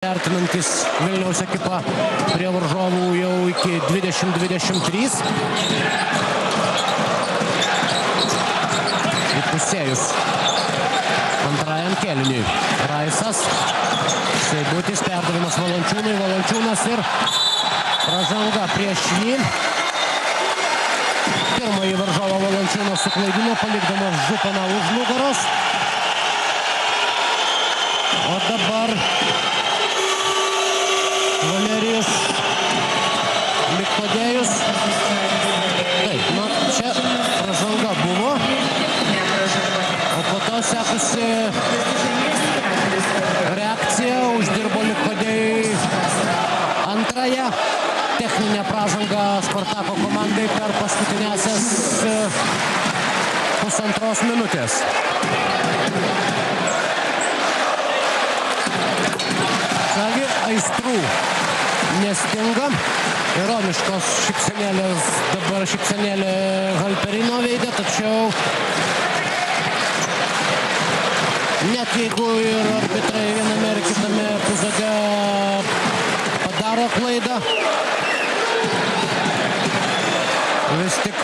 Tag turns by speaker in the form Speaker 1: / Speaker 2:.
Speaker 1: Vertinantis Vilniaus ekipą prie varžovų jau iki 20-23. Įpusėjus antrajam kėliniui. Raisas, Seibutis, perdavimas Valančiūnui, Valančiūnas ir pražanga prieš jį. Pirmąjį varžovą Valančiūnas suklaidino, palikdamas Županą už nugaros. O dabar Valerijus Mikkodėjus. Taip, čia pražanga buvo. O po to sekusi reakcija, uždirbo Mikkodėjui antrąją techninę pražangą Spartako komandai per paskutinėsias pusantros minutės. Kągi, aistrų nestinga. Ironiškos šypsenėlės, dabar šypsenėlė Halperino veide, tačiau net jeigu ir arbitrai viename ir kitame epizode padaro klaidą, vis tik